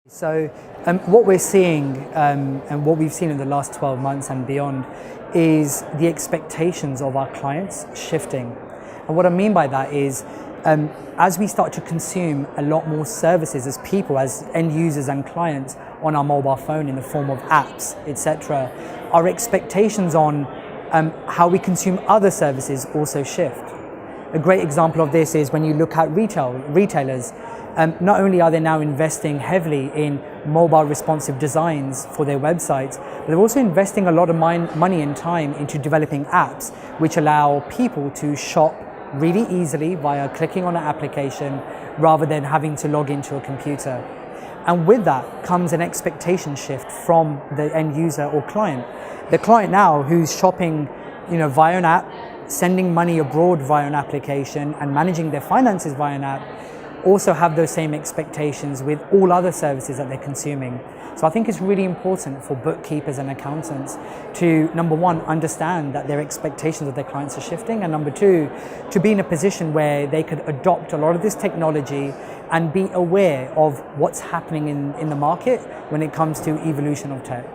So what we're seeing and what we've seen in the last 12 months and beyond is the expectations of our clients shifting. And what I mean by that is as we start to consume a lot more services as people, as end users and clients on our mobile phone in the form of apps, etc., our expectations on how we consume other services also shift. A great example of this is when you look at retailers. Not only are they now investing heavily in mobile responsive designs for their websites, but they're also investing a lot of money and time into developing apps which allow people to shop really easily via clicking on an application rather than having to log into a computer. And with that comes an expectation shift from the end user or client. The client now who's shopping, via an app, sending money abroad via an application and managing their finances via an app also have those same expectations with all other services that they're consuming. So I think it's really important for bookkeepers and accountants to, number one, understand that their expectations of their clients are shifting, and number two, to be in a position where they could adopt a lot of this technology and be aware of what's happening in the market when it comes to evolution of tech.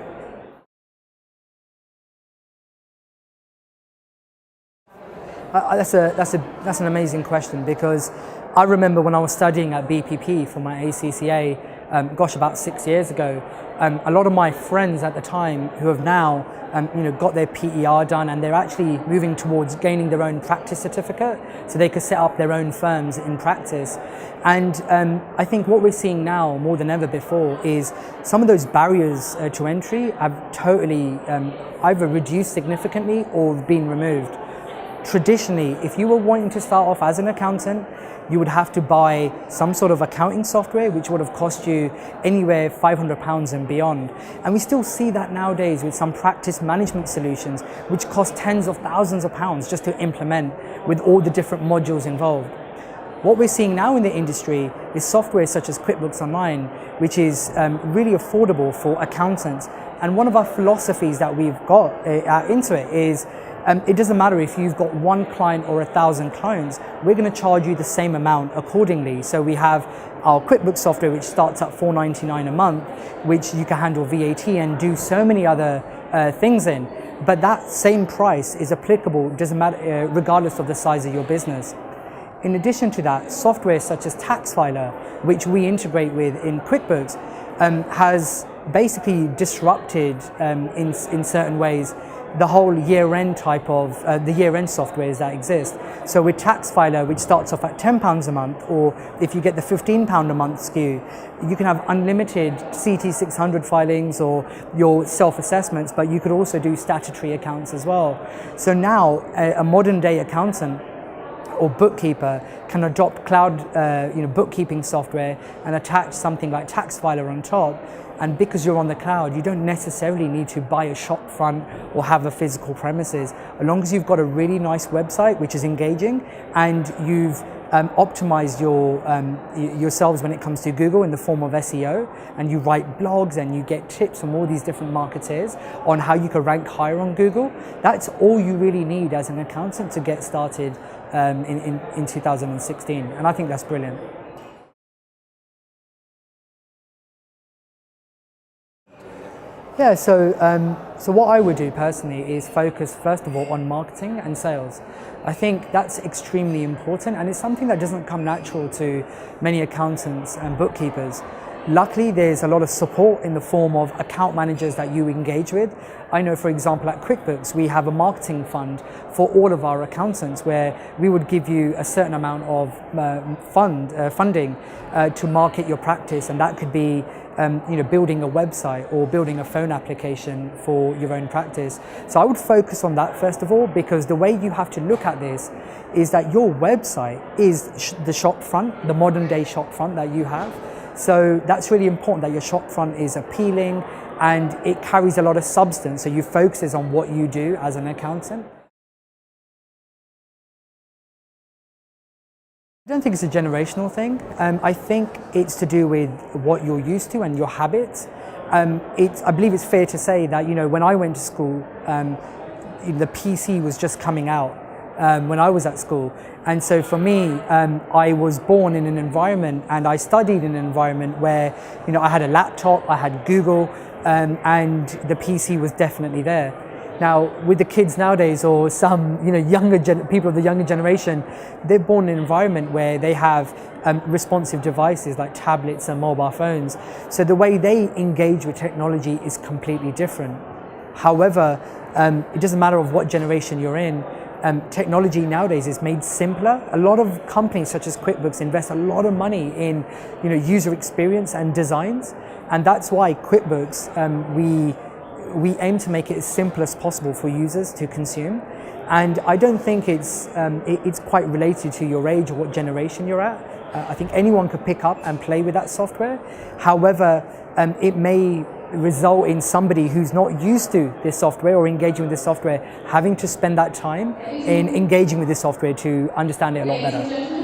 That's an amazing question, because I remember when I was studying at BPP for my ACCA, about 6 years ago, a lot of my friends at the time who have now got their PER done, and they're actually moving towards gaining their own practice certificate so they could set up their own firms in practice. And I think what we're seeing now more than ever before is some of those barriers to entry have totally either reduced significantly or been removed. Traditionally, if you were wanting to start off as an accountant, you would have to buy some sort of accounting software, which would have cost you anywhere £500 and beyond. And we still see that nowadays with some practice management solutions, which cost tens of thousands of pounds just to implement with all the different modules involved. What we're seeing now in the industry is software such as QuickBooks Online, which is really affordable for accountants. And one of our philosophies that we've got at Intuit is it doesn't matter if you've got one client or 1,000 clients, we're going to charge you the same amount accordingly. So we have our QuickBooks software, which starts at $4.99 a month, which you can handle VAT and do so many other things in. But that same price is applicable, doesn't matter, regardless of the size of your business. In addition to that, software such as TaxFiler, which we integrate with in QuickBooks, has basically disrupted in certain ways the whole year-end type of the year-end softwares that exist. So with TaxFiler, which starts off at £10 a month, or if you get the £15 a month SKU, you can have unlimited CT600 filings or your self-assessments, but you could also do statutory accounts as well. So now a modern-day accountant or bookkeeper can adopt cloud bookkeeping software and attach something like TaxFiler on top. And because you're on the cloud, you don't necessarily need to buy a shop front or have a physical premises. As long as you've got a really nice website which is engaging, and you've optimized yourselves when it comes to Google in the form of SEO, and you write blogs and you get tips from all these different marketers on how you can rank higher on Google, that's all you really need as an accountant to get started in 2016. And I think that's brilliant. Yeah, so what I would do personally is focus first of all on marketing and sales. I think that's extremely important, and it's something that doesn't come natural to many accountants and bookkeepers. Luckily, there's a lot of support in the form of account managers that you engage with. I know, for example, at QuickBooks, we have a marketing fund for all of our accountants where we would give you a certain amount of funding to market your practice, and that could be building a website or building a phone application for your own practice. So I would focus on that first of all, because the way you have to look at this is that your website is the shop front, the modern day shop front that you have. So that's really important, that your shop front is appealing and it carries a lot of substance. So you focus on what you do as an accountant. I don't think it's a generational thing. I think it's to do with what you're used to and your habits. I believe it's fair to say that when I went to school, the PC was just coming out. when I was at school. And so for me, I was born in an environment and I studied in an environment where, I had a laptop, I had Google, and the PC was definitely there. Now, with the kids nowadays, or some people of the younger generation, they're born in an environment where they have responsive devices like tablets and mobile phones. So the way they engage with technology is completely different. However, it doesn't matter of what generation you're in. Technology nowadays is made simpler. A lot of companies such as QuickBooks invest a lot of money in user experience and designs, and that's why QuickBooks we aim to make it as simple as possible for users to consume. And I don't think it's quite related to your age or what generation you're at. I think anyone could pick up and play with that software. However, it may result in somebody who's not used to this software or engaging with this software having to spend that time in engaging with this software to understand it a lot better.